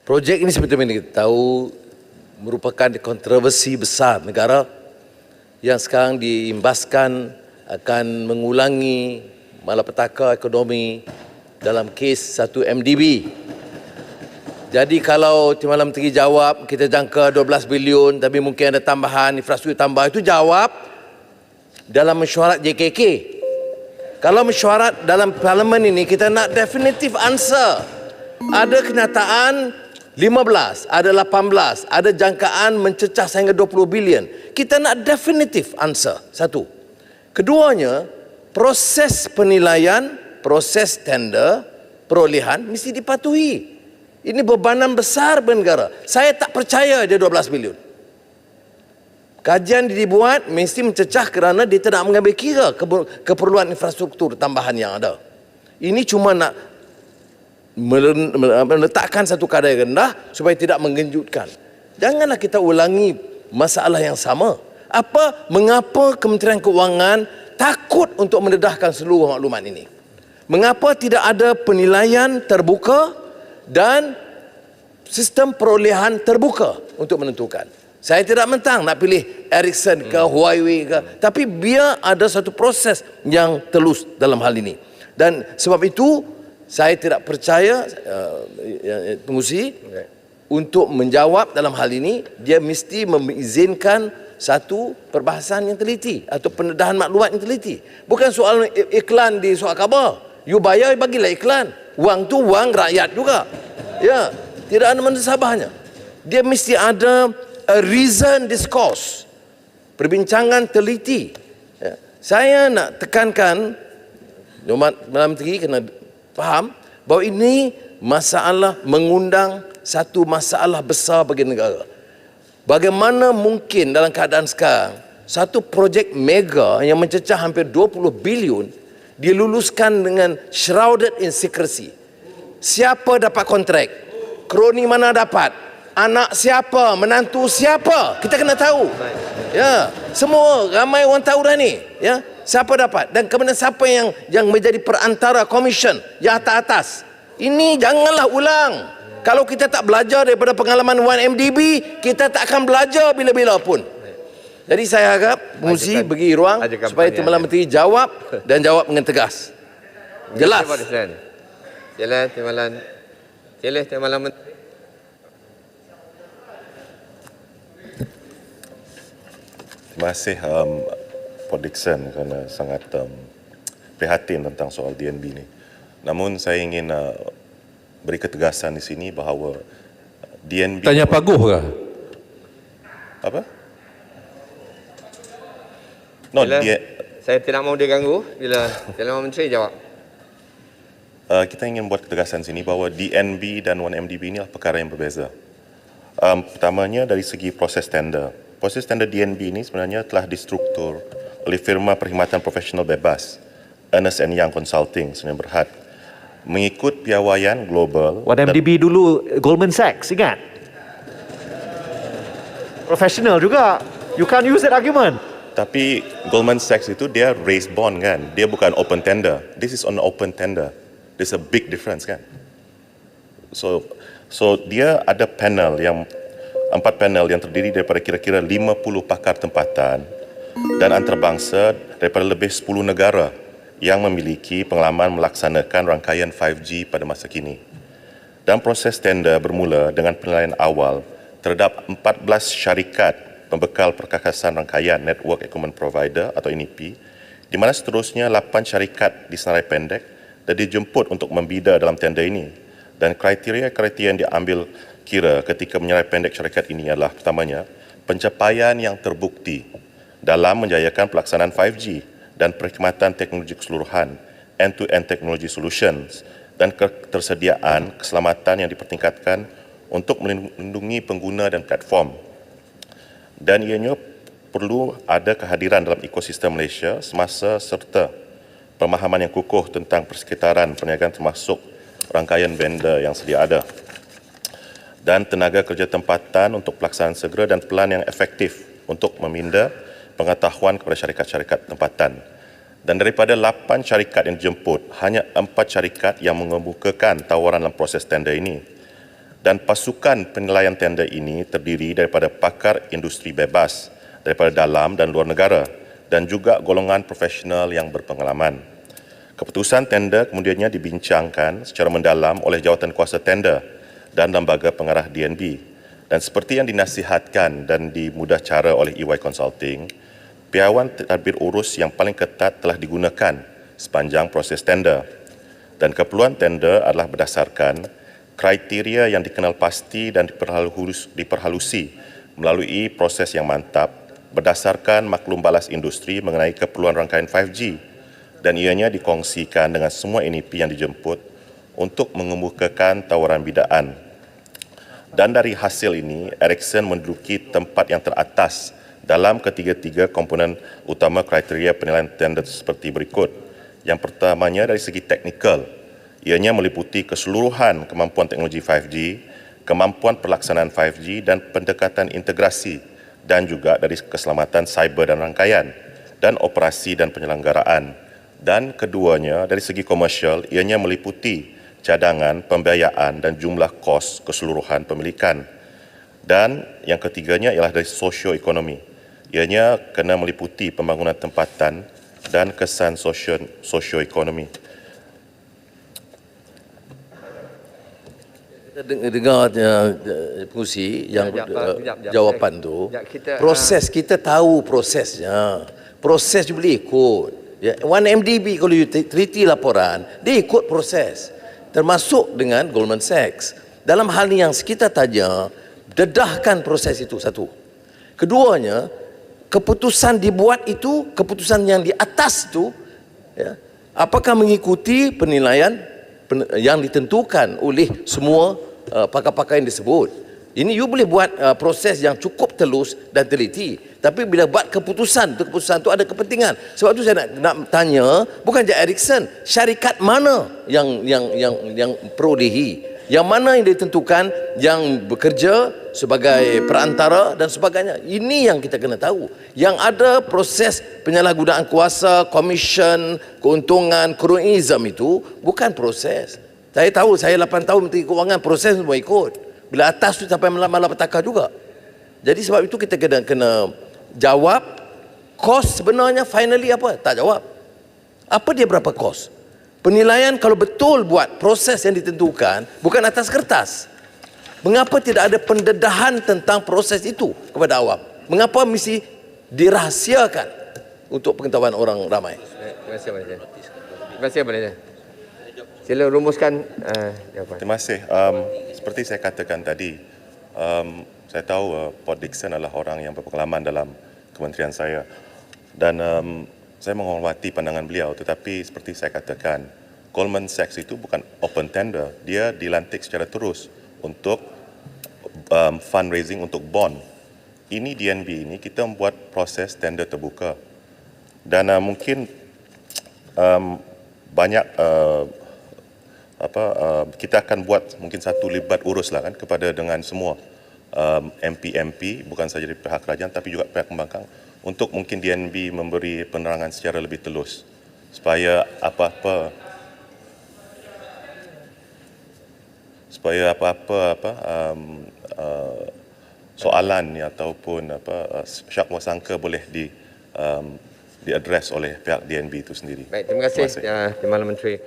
Projek ini seperti yang kita tahu merupakan kontroversi besar negara yang sekarang diimbaskan akan mengulangi malapetaka ekonomi dalam kes satu MDB. Jadi kalau Timbalan Menteri jawab kita jangka 12 bilion tapi mungkin ada tambahan infrastruktur tambah, itu jawab dalam mesyuarat JKK. Kalau mesyuarat dalam parlimen ini kita nak definitive answer. Ada kenyataan 15, ada 18, ada jangkaan mencecah sehingga 20 bilion. Kita nak definitive answer. Satu. Keduanya, proses penilaian, proses tender, perolehan mesti dipatuhi. Ini bebanan besar bagi negara. Saya tak percaya dia 12 bilion. Kajian dibuat mesti mencecah kerana dia tidak mengambil kira keperluan infrastruktur tambahan yang ada. Ini cuma nak meletakkan satu kadar rendah supaya tidak mengejutkan. Janganlah kita ulangi masalah yang sama. Mengapa Kementerian Kewangan takut untuk mendedahkan seluruh maklumat ini? Mengapa tidak ada penilaian terbuka dan sistem perolehan terbuka untuk menentukan? Saya tidak mentang nak pilih Ericsson ke Huawei ke, tapi biar ada satu proses yang telus dalam hal ini. Dan sebab itu saya tidak percaya pengurusi untuk menjawab dalam hal ini. Dia mesti mengizinkan satu perbahasan yang teliti atau pendedahan maklumat yang teliti. Bukan soal iklan di surat khabar. You bayar, bagilah iklan. Wang tu wang rakyat juga. Ya, tidak ada mensabahnya. Dia mesti ada a reason discourse, perbincangan teliti. Ya. Saya nak tekankan Dalam Menteri kena faham bahawa ini masalah mengundang satu masalah besar bagi negara. Bagaimana mungkin dalam keadaan sekarang satu projek mega yang mencecah hampir 20 bilion diluluskan dengan shrouded in secrecy? Siapa dapat kontrak? Kroni mana dapat? Anak siapa? Menantu siapa? Kita kena tahu. Ya, semua ramai orang tahu dah ni. Ya, siapa dapat? Dan kemudian siapa yang menjadi perantara komisen yang atas-atas? Ini janganlah ulang. Kalau kita tak belajar daripada pengalaman 1MDB, kita tak akan belajar bila-bila pun. Jadi saya harap pengurusi bagi ruang supaya Timbalan Menteri jawab dan jawab dengan tegas. Jelas. Sila Timbalan. Sila Timbalan Menteri. Terima kasih Pak Dickson kerana sangat prihatin tentang soal DNB ini. Namun saya ingin beri ketegasan di sini bahawa DNB... Tanya Pak Guh ke? Apa? No, saya tidak mau diganggu bila Timbalan Menteri jawab. Kita ingin buat ketegasan di sini bahawa DNB dan 1MDB ini adalah perkara yang berbeza. Pertamanya dari segi proses tender. Proses tender DNB ini sebenarnya telah distruktur oleh firma perkhidmatan profesional bebas Ernst & Young Consulting Sdn Bhd mengikut piawaian global. 1MDB dulu Goldman Sachs, ingat? Profesional juga. You can't use that argument. Tapi Goldman Sachs itu dia raise bond kan, dia bukan open tender. This is on open tender. There's a big difference kan. So dia ada panel yang 4 panel yang terdiri daripada kira-kira 50 pakar tempatan dan antarabangsa daripada lebih 10 negara yang memiliki pengalaman melaksanakan rangkaian 5G pada masa kini. Dan proses tender bermula dengan penilaian awal terhadap 14 syarikat pembekal perkakasan rangkaian Network Equipment Provider atau NEP, di mana seterusnya 8 syarikat di senarai pendek dan dijemput untuk membida dalam tender ini. Dan kriteria-kriteria yang diambil kira ketika menyerai pendek syarikat ini adalah pertamanya, pencapaian yang terbukti dalam menjayakan pelaksanaan 5G dan perkhidmatan teknologi keseluruhan, end-to-end technology solutions, dan ketersediaan keselamatan yang dipertingkatkan untuk melindungi pengguna dan platform. Dan ianya perlu ada kehadiran dalam ekosistem Malaysia semasa serta pemahaman yang kukuh tentang persekitaran perniagaan termasuk rangkaian vendor yang sedia ada. Dan tenaga kerja tempatan untuk pelaksanaan segera dan pelan yang efektif untuk meminda pengetahuan kepada syarikat-syarikat tempatan. Dan daripada 8 syarikat yang dijemput, hanya 4 syarikat yang mengemukakan tawaran dalam proses tender ini. Dan pasukan penilaian tender ini terdiri daripada pakar industri bebas daripada dalam dan luar negara dan juga golongan profesional yang berpengalaman. Keputusan tender kemudiannya dibincangkan secara mendalam oleh jawatan kuasa tender dan lembaga pengarah DNB. Dan seperti yang dinasihatkan dan dimudah cara oleh EY Consulting, piawan tadbir urus yang paling ketat telah digunakan sepanjang proses tender. Dan keperluan tender adalah berdasarkan kriteria yang dikenal pasti dan diperhalusi melalui proses yang mantap berdasarkan maklum balas industri mengenai keperluan rangkaian 5G dan ianya dikongsikan dengan semua NEP yang dijemput untuk mengemukakan tawaran bidaan. Dan dari hasil ini, Ericsson menduduki tempat yang teratas dalam ketiga-tiga komponen utama kriteria penilaian tender seperti berikut. Yang pertamanya dari segi teknikal, ianya meliputi keseluruhan kemampuan teknologi 5G, kemampuan pelaksanaan 5G dan pendekatan integrasi dan juga dari keselamatan cyber dan rangkaian dan operasi dan penyelenggaraan. Dan keduanya dari segi komersial, ianya meliputi cadangan, pembiayaan dan jumlah kos keseluruhan pemilikan. Dan yang ketiganya ialah dari sosioekonomi. Ianya kena meliputi pembangunan tempatan dan kesan sosioekonomi. Dengar pengusi yang Sekejap. jawapan tu, Sekejap, proses kita tahu prosesnya. Proses you boleh ikut. Ya, 1MDB kalau you teliti laporan, dia ikut proses. Termasuk dengan Goldman Sachs. Dalam hal yang kita tanya, dedahkan proses itu satu. Keduanya, keputusan dibuat itu, keputusan yang di atas itu, ya, apakah mengikuti penilaian yang ditentukan oleh semua pakar-pakar yang disebut. Ini you boleh buat proses yang cukup telus dan teliti. Tapi bila buat keputusan itu ada kepentingan. Sebab tu saya nak tanya, bukan je Ericsson, syarikat mana yang perolehi, yang mana yang ditentukan, yang bekerja sebagai perantara dan sebagainya. Ini yang kita kena tahu. Yang ada proses penyalahgunaan kuasa, komisen, keuntungan, cronyism itu bukan proses. Saya tahu, saya 8 tahun Menteri Kewangan, proses semua ikut. Bila atas tu sampai malapetaka juga. Jadi sebab itu kita kena jawab kos sebenarnya finally apa? Tak jawab. Apa dia berapa kos? Penilaian kalau betul buat proses yang ditentukan bukan atas kertas. Mengapa tidak ada pendedahan tentang proses itu kepada awam? Mengapa mesti dirahsiakan untuk pengetahuan orang ramai? Terima kasih Abang Najib. Terima kasih Abang Najib. Sila rumuskan jawapan. Terima kasih. Seperti saya katakan tadi, saya tahu Port Dickson adalah orang yang berpengalaman dalam kementerian saya dan saya menghormati pandangan beliau, tetapi seperti saya katakan, Goldman Sachs itu bukan open tender, dia dilantik secara terus untuk fundraising untuk bond. Ini DNB ini kita membuat proses tender terbuka dan mungkin banyak kita akan buat mungkin satu libat urus lah kan kepada dengan semua MP bukan saja dari pihak kerajaan tapi juga pihak pembangkang untuk mungkin DNB memberi penerangan secara lebih telus supaya apa-apa soalan ataupun syak wasangka boleh diadres oleh pihak DNB itu sendiri. Baik, terima kasih Jemaah Menteri.